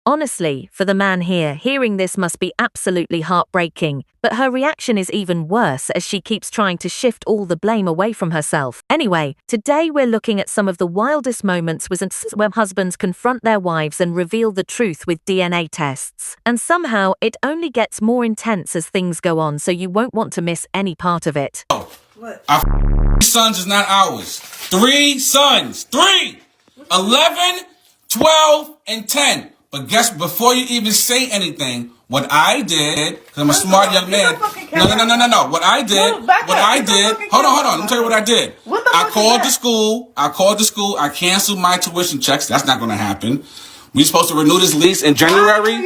Honestly, for the man here, hearing this must be absolutely heartbreaking, but her reaction is even worse as she keeps trying to shift all the blame away from herself. Anyway, today we're looking at some of the wildest moments where husbands confront their wives and reveal the truth with DNA tests. And somehow, it only gets more intense as things go on, so you won't want to miss any part of it. What? Our sons is not ours. 3 sons. 3! 11, 12, and 10. But guess, before you even say anything, what I did, because I'm a smart young man. No. What I did, hold on. Let me tell you what I did. I called the school. I canceled my tuition checks. That's not going to happen. We're supposed to renew this lease in January.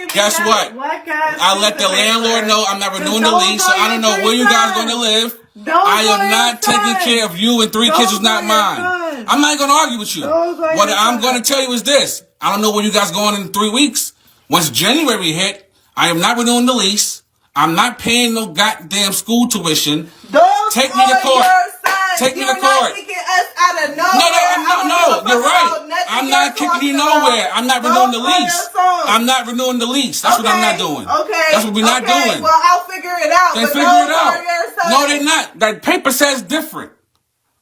Guess what? I let the landlord know I'm not renewing the lease, so I don't know where you guys are going to live. I am not taking care of you and 3 kids who's not mine. I'm not going to argue with you. What I'm going to tell you is this. I don't know where you guys going in 3 weeks. Once January hit, I am not renewing the lease. I'm not paying no goddamn school tuition. Take me to court. Take me to court. No, you're right. I'm not kicking you nowhere. I'm not renewing the lease. I'm not renewing the lease. That's what I'm not doing. Okay. That's what we're not doing. Well, I'll figure it out. They figure it out. No, they're not. That paper says different.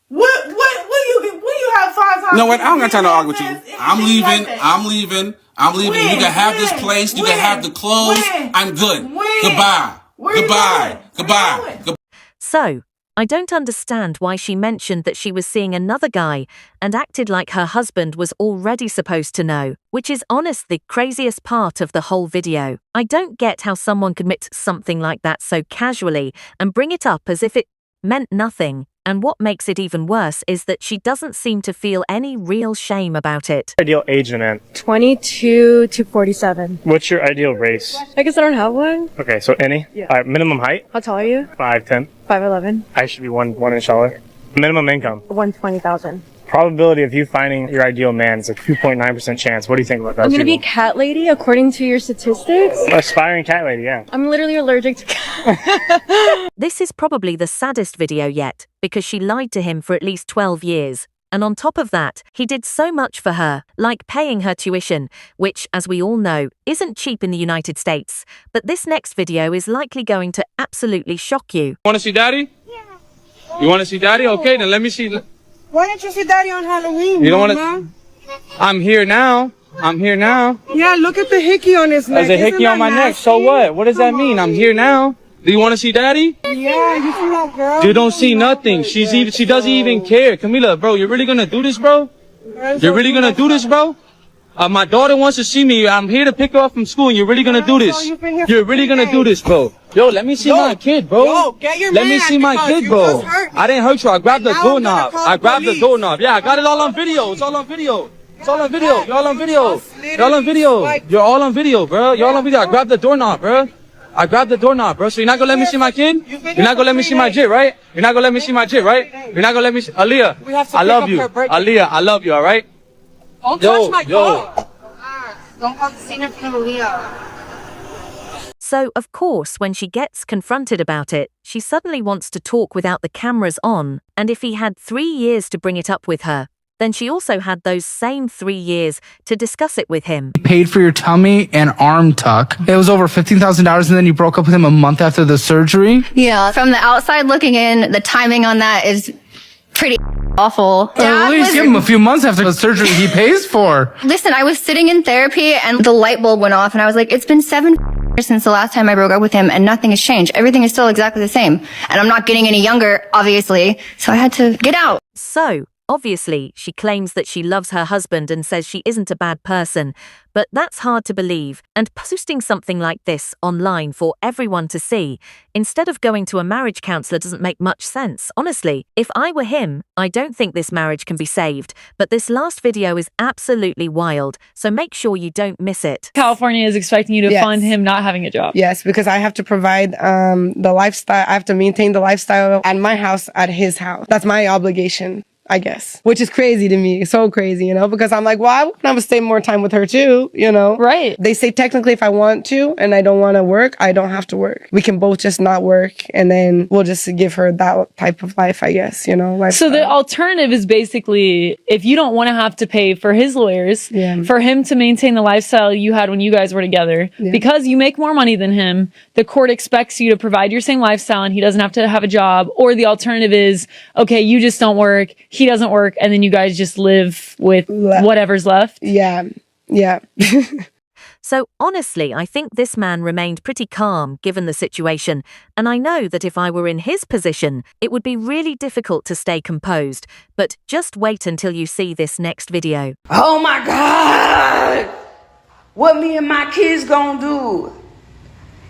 What you have 5 times? You know what? I don't got time to argue with you. I'm leaving. You can have this place. You can have the clothes. I'm good. Goodbye. So, I don't understand why she mentioned that she was seeing another guy and acted like her husband was already supposed to know, which is honestly the craziest part of the whole video. I don't get how someone could admit something like that so casually and bring it up as if it meant nothing. And what makes it even worse is that she doesn't seem to feel any real shame about it. Ideal age in a man? 22 to 47. What's your ideal race? I guess I don't have one. Okay, so any? Yeah. All right, minimum height? How tall are you? 5'10". 5'11". I should be one inch taller. Minimum income? 120,000. Probability of you finding your ideal man is a 2.9% chance. What do you think about that? I'm gonna be a cat lady according to your statistics. Aspiring cat lady, yeah. I'm literally allergic to cats. This is probably the saddest video yet, because she lied to him for at least 12 years. And on top of that, he did so much for her, like paying her tuition, which, as we all know, isn't cheap in the United States. But this next video is likely going to absolutely shock you. Want to see Daddy? Yeah. You want to see Daddy? Okay, then let me see. Why don't you see Daddy on Halloween? You don't want to? I'm here now. Yeah, look at the hickey on his neck. There's a hickey on my neck. So what? What does that mean? I'm here now. Do you want to see Daddy? Yeah, you see that girl? You don't see nothing. She doesn't even care. Camila, bro, you're really gonna do this, bro? You're really gonna do this, bro? My daughter wants to see me. I'm here to pick her up from school, and you're really gonna do this. You're really gonna do this, bro. Yo, let me see my kid, bro. Yo, get your Let me see my kid, bro. I didn't hurt you. I grabbed the doorknob. Yeah, I got it all on video. It's all on video. Y'all on video. You're all on video, bro. Y'all on video. I grabbed the doorknob, bro. So you're not gonna let me see my kid? You're not gonna let me see my jit, right? You're not gonna let me see my jit, right? You're not gonna let me see Aaliyah. I love you. Aaliyah, I love you, alright? Don't touch my car. Don't have seen her from Aaliyah. So, of course, when she gets confronted about it, she suddenly wants to talk without the cameras on, and if he had 3 years to bring it up with her, then she also had those same 3 years to discuss it with him. Paid for your tummy and arm tuck. It was over $15,000, and then you broke up with him a month after the surgery? Yeah, from the outside looking in, the timing on that is pretty awful. At least give him a few months after the surgery he pays for. Listen, I was sitting in therapy and the light bulb went off and I was like, it's been 7 years since the last time I broke up with him and nothing has changed. Everything is still exactly the same. And I'm not getting any younger, obviously. So I had to get out. So, obviously, she claims that she loves her husband and says she isn't a bad person, but that's hard to believe, and posting something like this online for everyone to see, instead of going to a marriage counselor, doesn't make much sense. Honestly, if I were him, I don't think this marriage can be saved, but this last video is absolutely wild, so make sure you don't miss it. California is expecting you to fund him not having a job. Yes, because I have to provide the lifestyle, I have to maintain the lifestyle at my house, at his house. That's my obligation. I guess, which is crazy to me. So crazy, you know, because I'm like, well, I want to stay more time with her too, you know? Right. They say technically if I want to and I don't want to work, I don't have to work. We can both just not work and then we'll just give her that type of life, I guess, you know? So the alternative is basically if you don't want to have to pay for his lawyers, for him to maintain the lifestyle you had when you guys were together, because you make more money than him, the court expects you to provide your same lifestyle and he doesn't have to have a job. Or the alternative is, okay, you just don't work. He doesn't work, and then you guys just live with whatever's left. Yeah. So honestly, I think this man remained pretty calm given the situation, and I know that if I were in his position, it would be really difficult to stay composed, but just wait until you see this next video. Oh my God! What me and my kids gonna do?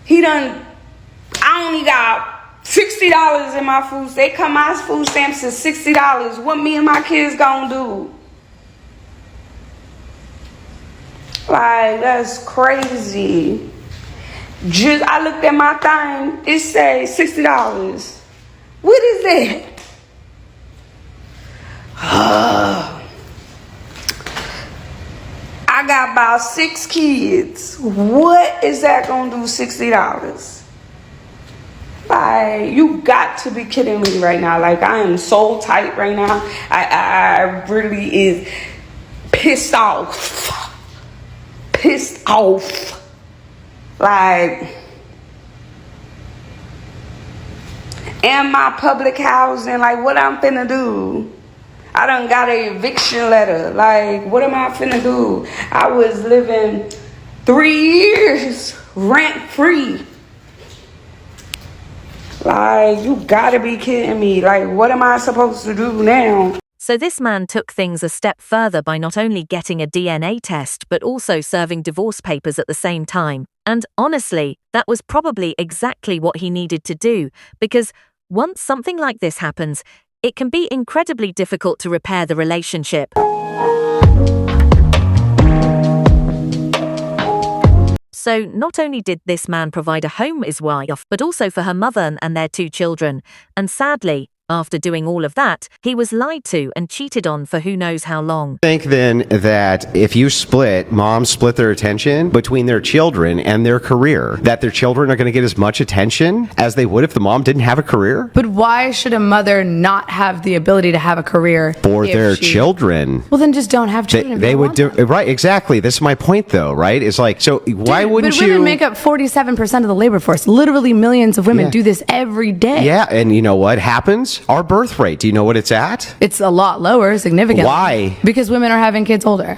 I only got $60 in my food. They cut my food stamps to $60. What me and my kids gonna do? Like, that's crazy. I looked at my thing. It said $60. What is that? I got about 6 kids. What is that gonna do? $60? Like, you got to be kidding me right now. Like, I am so tight right now. I really is pissed off. Like, and my public housing, like, what I'm finna do? I done got an eviction letter. Like, what am I finna do? I was living 3 years rent free. Like, you gotta be kidding me. Like, what am I supposed to do now? So this man took things a step further by not only getting a DNA test, but also serving divorce papers at the same time. And honestly, that was probably exactly what he needed to do, because once something like this happens, it can be incredibly difficult to repair the relationship. So not only did this man provide a home for his wife, but also for her mother and their 2 children. And sadly, after doing all of that, he was lied to and cheated on for who knows how long. I think then that if you moms split their attention between their children and their career, that their children are going to get as much attention as they would if the mom didn't have a career? But why should a mother not have the ability to have a career for their children? Well, then just don't have children. They would do right. Exactly. This is my point, though. Right? It's like, so why wouldn't you? But women make up 47% of the labor force. Literally millions of women do this every day. Yeah, and you know what happens? Our birth rate. Do you know what it's at? It's a lot lower, significantly. Why? Because women are having kids older.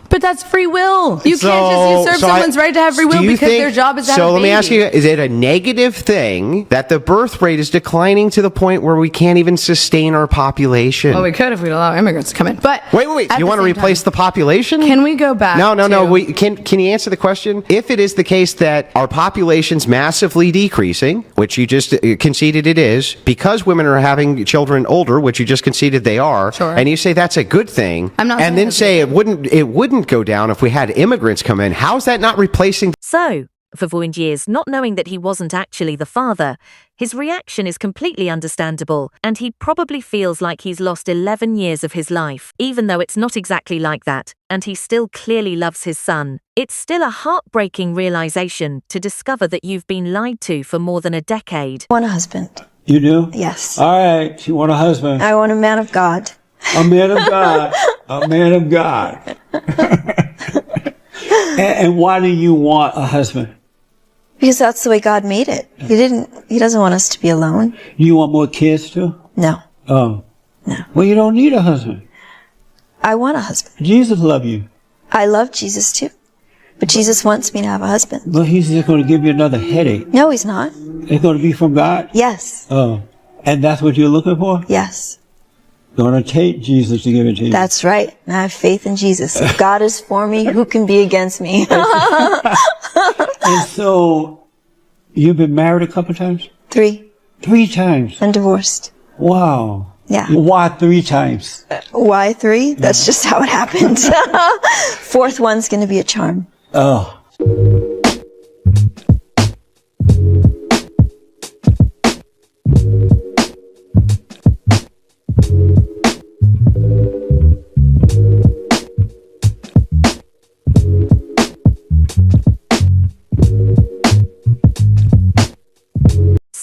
But that's free will. You can't just usurp someone's right to have free will because their job is to have a baby. So let me ask you, is it a negative thing that the birth rate is declining to the point where we can't even sustain our population? Well, we could if we'd allow immigrants to come in. But wait. You want to replace the population? Can we go back? No. Can you answer the question? If it is the case that our population's massively decreasing, which you just conceded it is, because women are having children older, which you just conceded they are, and you say that's a good thing, I'm not and then say it wouldn't go down if we had immigrants come in. How's that not replacing? So, for Voundiers, not knowing that he wasn't actually the father, his reaction is completely understandable, and he probably feels like he's lost 11 years of his life, even though it's not exactly like that, and he still clearly loves his son. It's still a heartbreaking realization to discover that you've been lied to for more than a decade. I want a husband. You do? Yes. All right. You want a husband? I want a man of God. A man of God. A man of God. And why do you want a husband? Because that's the way God made it. He doesn't want us to be alone. You want more kids too? No. Oh. No. Well, you don't need a husband. I want a husband. Jesus loves you. I love Jesus too. But Jesus wants me to have a husband. Well, he's just going to give you another headache. No, he's not. It's going to be from God? Yes. Oh. And that's what you're looking for? Yes. Going to take Jesus to give it to you. That's right. And I have faith in Jesus. If God is for me, who can be against me? And so, you've been married a couple times? 3. 3 times? And divorced. Wow. Yeah. Why 3 times? Why 3? That's just how it happened. 4th one's going to be a charm. Oh.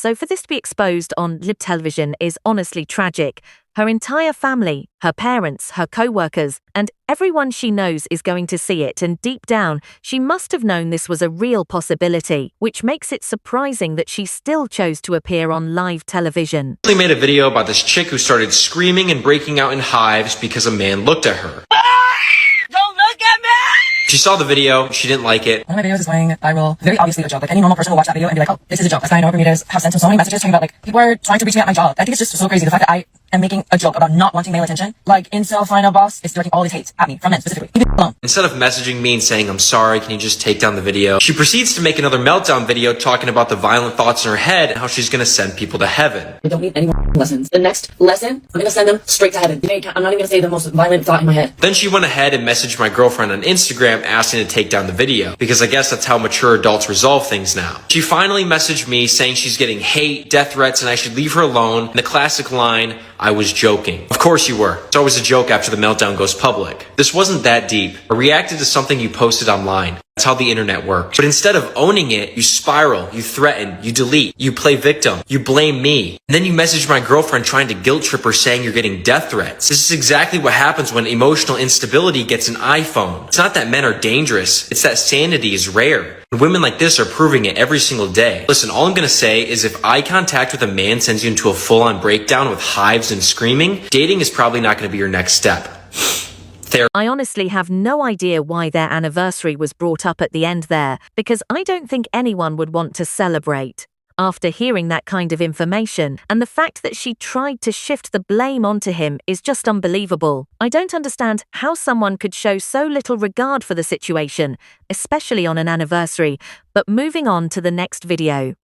so for this to be exposed on live television is honestly tragic. Her entire family, her parents, her co-workers, and everyone she knows is going to see it, and deep down, she must have known this was a real possibility, which makes it surprising that she still chose to appear on live television. I made a video about this chick who started screaming and breaking out in hives because a man looked at her. Don't look at me! She saw the video, she didn't like it. One of my videos is going viral, very obviously a joke. Like, any normal person will watch that video and be like, oh, this is a joke. This guy I know for me have sent him so many messages talking about, like, people are trying to reach me at my job. I think it's just so crazy. The fact that I am making a joke about not wanting male attention. Like, incel final boss is directing all his hate at me, from men specifically. Leave me alone. Instead of messaging me and saying, I'm sorry, can you just take down the video? She proceeds to make another meltdown video talking about the violent thoughts in her head and how she's gonna send people to heaven. I don't need any more lessons. The next lesson, I'm gonna send them straight to heaven. I'm not even gonna say the most violent thought in my head. Then she went ahead and messaged my girlfriend on Instagram asking to take down the video, because I guess that's how mature adults resolve things now. She finally messaged me saying she's getting hate, death threats, and I should leave her alone. And the classic line, I was joking. Of course you were. It's always a joke after the meltdown goes public. This wasn't that deep. I reacted to something you posted online. That's how the internet works. But instead of owning it, you spiral, you threaten, you delete, you play victim, you blame me. And then you message my girlfriend trying to guilt trip her saying you're getting death threats. This is exactly what happens when emotional instability gets an iPhone. It's not that men are dangerous, it's that sanity is rare. And women like this are proving it every single day. Listen, all I'm gonna say is if eye contact with a man sends you into a full-on breakdown with hives and screaming, dating is probably not gonna be your next step. I honestly have no idea why their anniversary was brought up at the end there, because I don't think anyone would want to celebrate. After hearing that kind of information, and the fact that she tried to shift the blame onto him is just unbelievable. I don't understand how someone could show so little regard for the situation, especially on an anniversary. But moving on to the next video.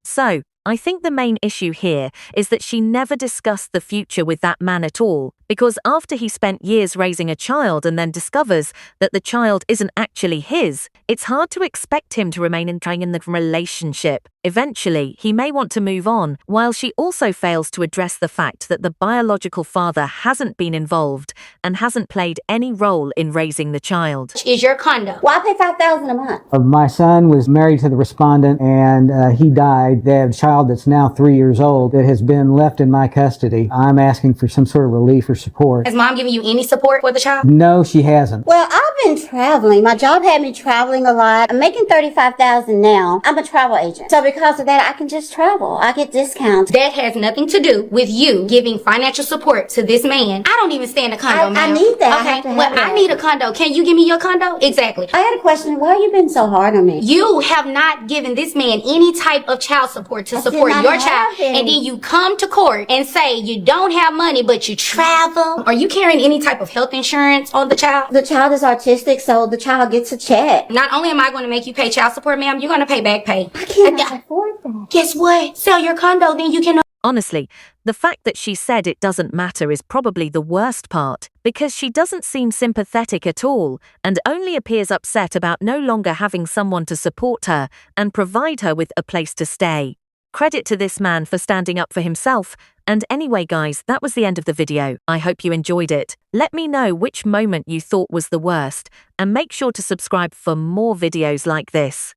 So, I think the main issue here is that she never discussed the future with that man at all, because after he spent years raising a child and then discovers that the child isn't actually his, it's hard to expect him to remain in the relationship. Eventually, he may want to move on, while she also fails to address the fact that the biological father hasn't been involved and hasn't played any role in raising the child. Is your condo? Why pay $5,000 a month? My son was married to the respondent and he died. They have a child that's now 3 years old that has been left in my custody. I'm asking for some sort of relief or support. Has mom given you any support for the child? No, she hasn't. Well, I've been traveling. My job had me traveling a lot. I'm making $35,000 now. I'm a travel agent. So because of that, I can just travel. I get discounts. That has nothing to do with you giving financial support to this man. I don't even stay in a condo, ma'am. I need that. Okay, I need a condo. Can you give me your condo? Exactly. I had a question. Why are you being so hard on me? You have not given this man any type of child support to support your child. And then you come to court and say you don't have money, but you travel. Are you carrying any type of health insurance on the child? The child is autistic, so the child gets a check. Not only am I going to make you pay child support, ma'am, you're going to pay back pay. I can't afford that. Guess what? Sell your condo, then you can... Honestly, the fact that she said it doesn't matter is probably the worst part, because she doesn't seem sympathetic at all and only appears upset about no longer having someone to support her and provide her with a place to stay. Credit to this man for standing up for himself. And anyway guys, that was the end of the video. I hope you enjoyed it. Let me know which moment you thought was the worst, and make sure to subscribe for more videos like this.